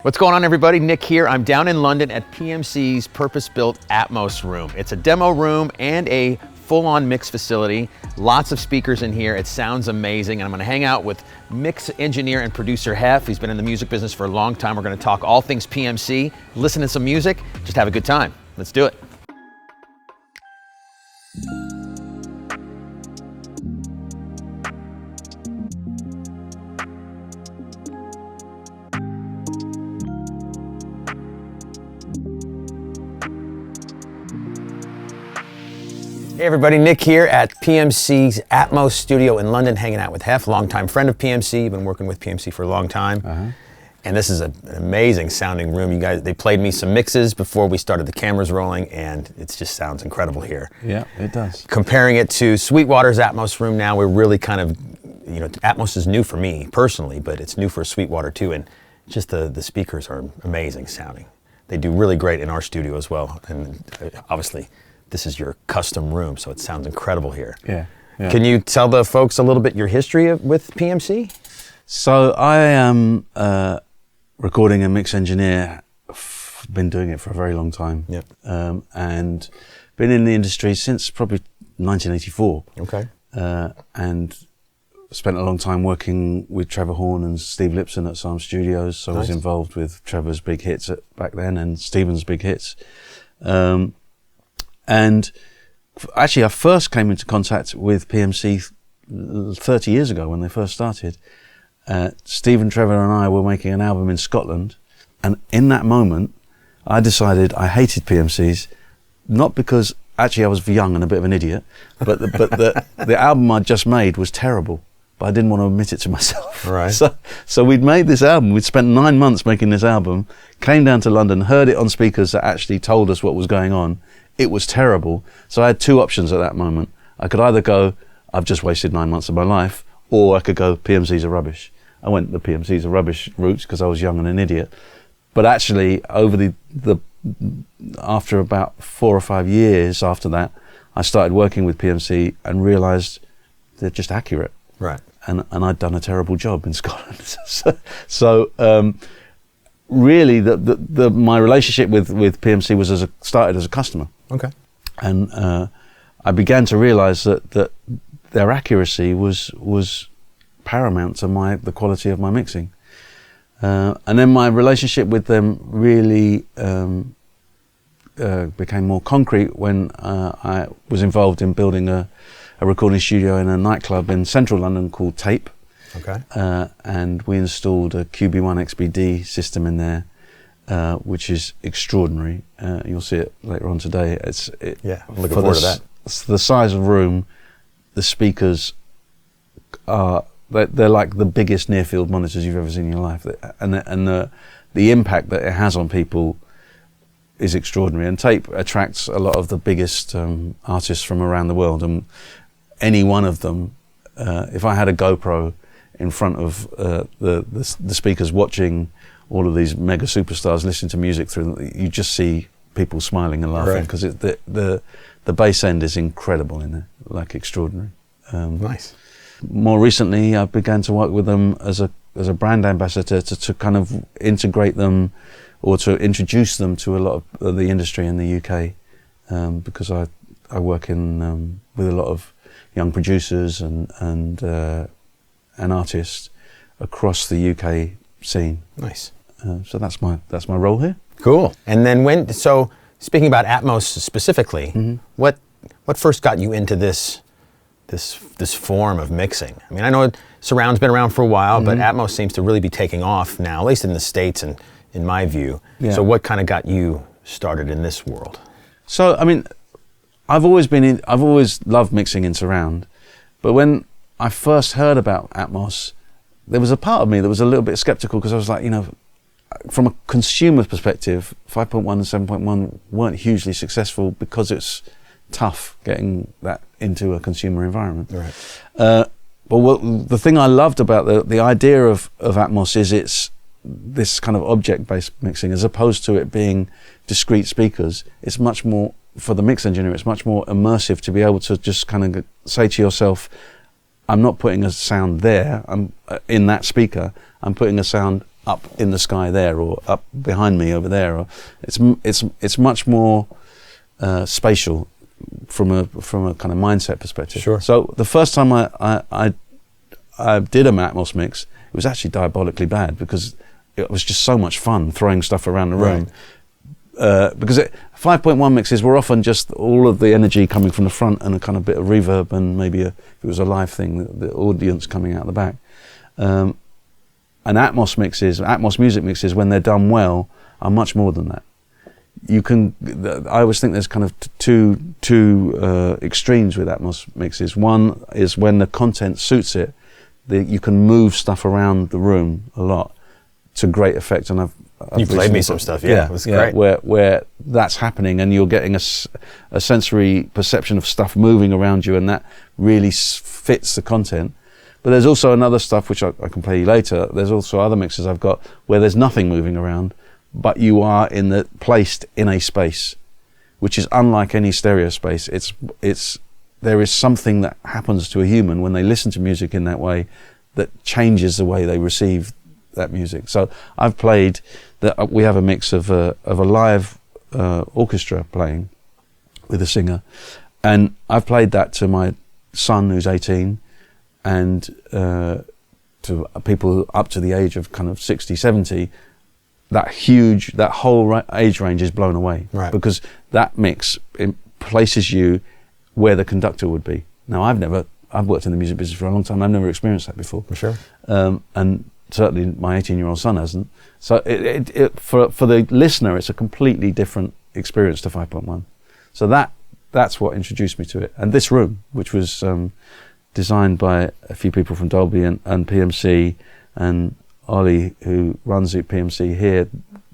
What's going on, everybody? Nick here. I'm down in London at PMC's purpose-built Atmos room. It's a demo room and a full-on mix facility. Lots of speakers in here. It sounds amazing. And I'm gonna hang out with mix engineer and producer Heff. He's been in the music business for a long time. We're gonna talk all things PMC, listen to some music, just have a good time. Let's do it. Hey everybody, Nick here at PMC's Atmos Studio in London, hanging out with Heff, longtime friend of PMC. You've been working with PMC for a long time. And this is an amazing sounding room. You guys, they played me some mixes before we started the cameras rolling, and it just sounds incredible here. Yeah, it does. Comparing it to Sweetwater's Atmos room now, we're really kind of, you know, Atmos is new for me personally, but it's new for Sweetwater too, and just the speakers are amazing sounding. They do really great in our studio as well, and obviously, this is your custom room, so it sounds incredible here. Yeah. Can you tell the folks a little bit your history with PMC? So I am a recording and mix engineer. Been doing it for a very long time. Yep. And been in the industry since probably 1984. Okay. And spent a long time working with Trevor Horn and Steve Lipson at Psalm Studios. So I was involved with Trevor's big hits back then and Stephen's big hits. And actually, I first came into contact with PMC 30 years ago when they first started. Steve and Trevor and I were making an album in Scotland. And in that moment, I decided I hated PMCs, not because actually I was young and a bit of an idiot, but the album I'd just made was terrible, but I didn't want to admit it to myself. Right. So we'd made this album. We'd spent 9 months making this album, came down to London, heard it on speakers that actually told us what was going on. It was terrible. So I had two options at that moment. I could either go, I've just wasted 9 months of my life, or I could go, PMCs are rubbish. I went the PMCs are rubbish route because I was young and an idiot. But actually, over after about 4 or 5 years after that, I started working with PMC and realized they're just accurate. Right. And I'd done a terrible job in Scotland. So really, my relationship with PMC was started as a customer. Okay. And I began to realize that their accuracy was paramount to the quality of my mixing. And then my relationship with them really became more concrete when I was involved in building a recording studio in a nightclub in central London called Tape. Okay. And we installed a QB1 XBD system in there, which is extraordinary. You'll see it later on today. I'm looking forward to that. The size of room, the speakers they're like the biggest near-field monitors you've ever seen in your life, and the impact that it has on people is extraordinary. And Tape attracts a lot of the biggest artists from around the world, and any one of them, if I had a GoPro in front of the speakers watching all of these mega superstars listening to music through them, you just see people smiling and laughing because the bass end is incredible in there, like extraordinary. Nice. More recently, I began to work with them as a brand ambassador to kind of integrate them or to introduce them to a lot of the industry in the UK, because I work with a lot of young producers and artists across the UK scene. Nice. So that's my role here. Cool. And then so speaking about Atmos specifically, what first got you into this form of mixing? I mean, I know surround's been around for a while, but Atmos seems to really be taking off now, at least in the States and in my view. Yeah. So what kind of got you started in this world? So, I mean, I've always loved mixing in surround, but when I first heard about Atmos, there was a part of me that was a little bit skeptical because I was like, you know, from a consumer perspective, 5.1 and 7.1 weren't hugely successful because it's tough getting that into a consumer environment. Right. But the thing I loved about the idea of Atmos is it's this kind of object-based mixing, as opposed to it being discrete speakers. It's much more, for the mix engineer, it's much more immersive to be able to just kind of say to yourself, I'm not putting a sound there, I'm in that speaker, I'm putting a sound up in the sky there, or up behind me over there. Or it's much more spatial from a kind of mindset perspective. Sure. So the first time I did a Atmos mix, it was actually diabolically bad, because it was just so much fun throwing stuff around the room. Because 5.1 mixes were often just all of the energy coming from the front and a kind of bit of reverb, and maybe if it was a live thing, the audience coming out the back. And Atmos mixes, Atmos music mixes, when they're done well, are much more than that. I always think there's kind of two extremes with Atmos mixes. One is when the content suits it, you can move stuff around the room a lot to great effect. And you played me some stuff, yeah, it was great. Where that's happening, and you're getting a sensory perception of stuff moving around you, and that really fits the content. But there's also another stuff which I can play you later. There's also other mixes I've got where there's nothing moving around, but you are placed in a space, which is unlike any stereo space. There is something that happens to a human when they listen to music in that way that changes the way they receive that music. So I've played that. We have a mix of a live orchestra playing with a singer, and I've played that to my son who's 18, and to people up to the age of kind of 60, 70. That whole age range is blown away, right? Because that mix places you where the conductor would be. Now, I've worked in the music business for a long time. I've never experienced that before. For sure. And certainly my 18-year-old son hasn't. So for the listener, it's a completely different experience to 5.1. So that's what introduced me to it. And this room, which was designed by a few people from Dolby and PMC, and Oli, who runs the PMC here,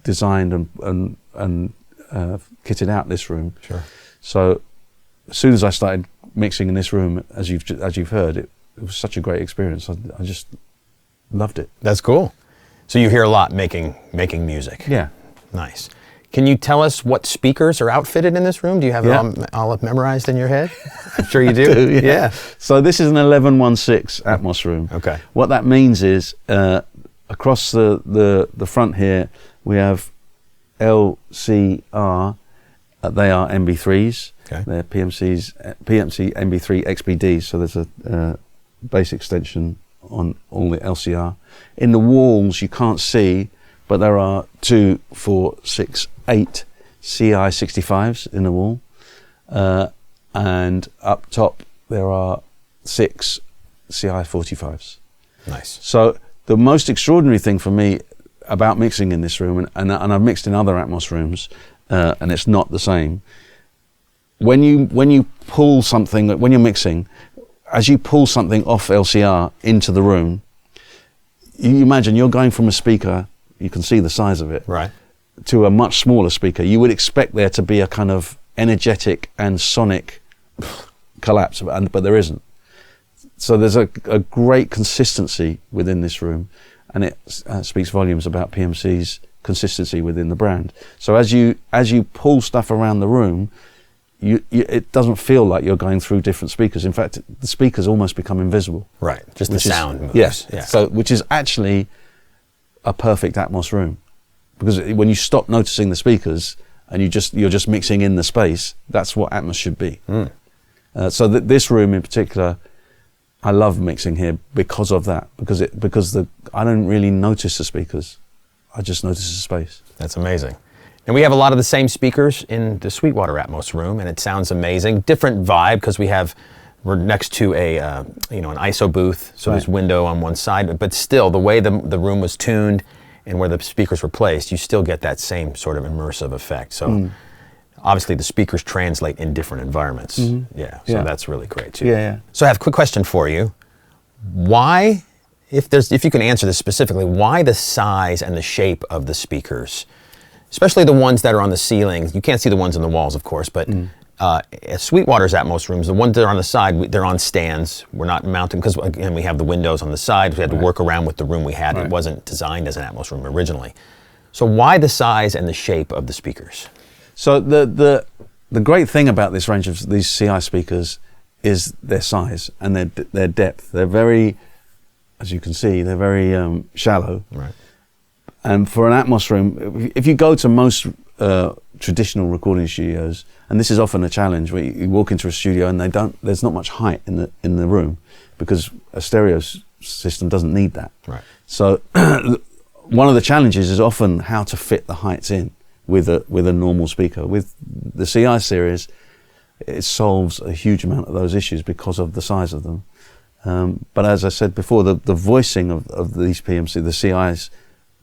designed and kitted out this room. Sure. So as soon as I started mixing in this room, as you've heard, it was such a great experience. I just loved it. That's cool. So you hear a lot making music. Yeah. Nice. Can you tell us what speakers are outfitted in this room? Do you have it all memorized in your head? I'm sure you do. I do, yeah. So this is an 1116 Atmos room. Okay. What that means is across the front here we have LCR. They are MB3s. Okay. They're PMC MB3 XBDs. So there's a bass extension on all the LCR. In the walls you can't see, but there are 2, 4, 6, 8 CI65s in the wall, and up top there are 6 CI45s. Nice. So the most extraordinary thing for me about mixing in this room, and I've mixed in other Atmos rooms, and it's not the same. When you pull something, when you're mixing, as you pull something off LCR into the room, you imagine you're going from a speaker, you can see the size of it, right, to a much smaller speaker. You would expect there to be a kind of energetic and sonic collapse, but there isn't. So there's a great consistency within this room, and it speaks volumes about PMC's consistency within the brand. So as you pull stuff around the room, it doesn't feel like you're going through different speakers. In fact, the speakers almost become invisible. Right, just the sound moves. Yes, yeah. So which is actually a perfect Atmos room, because when you stop noticing the speakers and you're just mixing in the space, that's what Atmos should be. So this room in particular, I love mixing here because of that, because I don't really notice the speakers, I just notice the space. That's amazing. And we have a lot of the same speakers in the Sweetwater Atmos room, and it sounds amazing. Different vibe, because we're next to an ISO booth, so there's window on one side, but still the way the room was tuned and where the speakers were placed, you still get that same sort of immersive effect. So obviously the speakers translate in different environments. So that's really great too. Yeah. So I have a quick question for you. Why, if you can answer this specifically, why the size and the shape of the speakers? Especially the ones that are on the ceilings. You can't see the ones on the walls, of course, but at Sweetwater's Atmos rooms, the ones that are on the side, they're on stands. We're not mounting, because again, we have the windows on the side. We had to work around with the room we had. It wasn't designed as an Atmos room originally. So why the size and the shape of the speakers? So the great thing about this range of these CI speakers is their size and their depth. They're very, as you can see, they're very shallow. Right. And for an Atmos room, if you go to most traditional recording studios, and this is often a challenge, where you walk into a studio and there's not much height in the room, because a stereo system doesn't need that. Right. So one of the challenges is often how to fit the heights in with a normal speaker. With the CI series, it solves a huge amount of those issues because of the size of them. But as I said before, the voicing of these PMC, the CIs,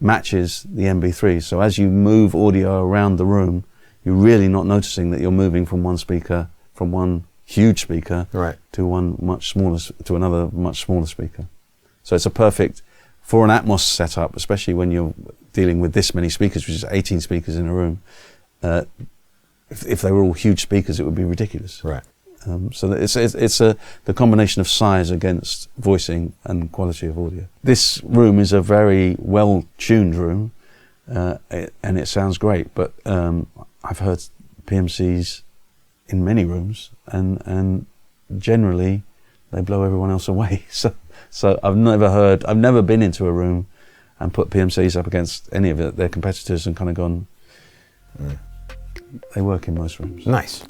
matches the MB3. So as you move audio around the room, you're really not noticing that you're moving from one huge speaker right. to another much smaller speaker. So it's a perfect for an Atmos setup, especially when you're dealing with this many speakers, which is 18 speakers in a room. If they were all huge speakers, it would be ridiculous. Right. So it's the combination of size against voicing and quality of audio. This room is a very well-tuned room, and it sounds great. But I've heard PMCs in many rooms, and generally they blow everyone else away. So I've never been into a room and put PMCs up against any of their competitors and kind of gone. They work in most rooms. Nice.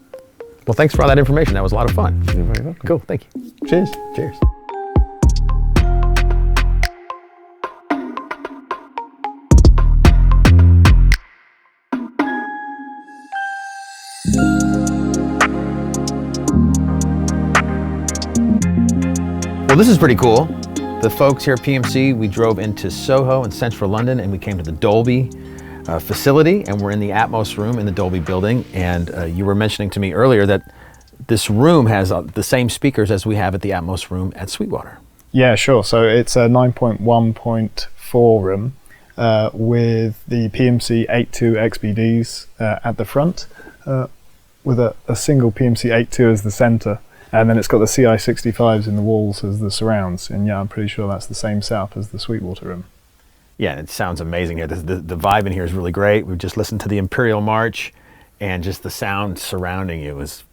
Well, thanks for all that information. That was a lot of fun. You're very welcome. Cool. Thank you. Cheers. Cheers. Well, this is pretty cool. The folks here at PMC, we drove into Soho in central London, and we came to the Dolby facility, and we're in the Atmos room in the Dolby building. And you were mentioning to me earlier that this room has the same speakers as we have at the Atmos room at Sweetwater. Yeah, sure. So it's a 9.1.4 room with the PMC 8.2 XBDs at the front, with a single PMC 8.2 as the center. And then it's got the CI65s in the walls as the surrounds. And yeah, I'm pretty sure that's the same setup as the Sweetwater room. Yeah, it sounds amazing here. The vibe in here is really great. We've just listened to the Imperial March, and just the sound surrounding you is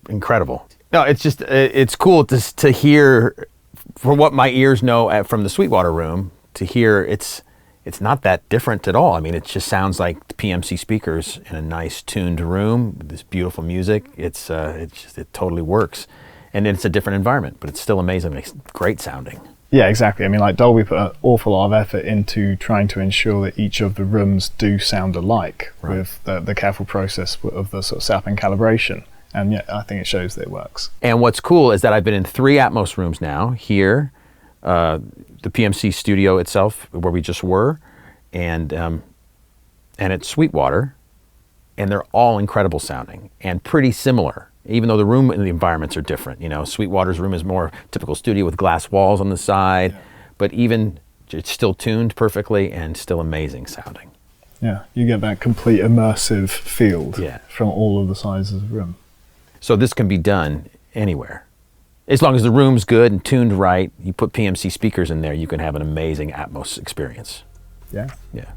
incredible. No, it's cool to hear, from what my ears know from the Sweetwater room, to hear it's not that different at all. I mean, it just sounds like the PMC speakers in a nice tuned room with this beautiful music. It totally works, and it's a different environment, but it's still amazing. It's great sounding. Yeah, exactly. I mean, like Dolby put an awful lot of effort into trying to ensure that each of the rooms do sound alike, right, with the careful process of the sort of setup and calibration. And yeah, I think it shows that it works. And what's cool is that I've been in 3 Atmos rooms now, here, the PMC studio itself, where we just were, and at Sweetwater, and they're all incredible sounding and pretty similar, even though the room and the environments are different. You know, Sweetwater's room is more typical studio with glass walls on the side, yeah, but even it's still tuned perfectly and still amazing sounding. Yeah, you get that complete immersive field, yeah, from all of the sizes of the room. So this can be done anywhere. As long as the room's good and tuned right, you put PMC speakers in there, you can have an amazing Atmos experience. Yeah. Yeah.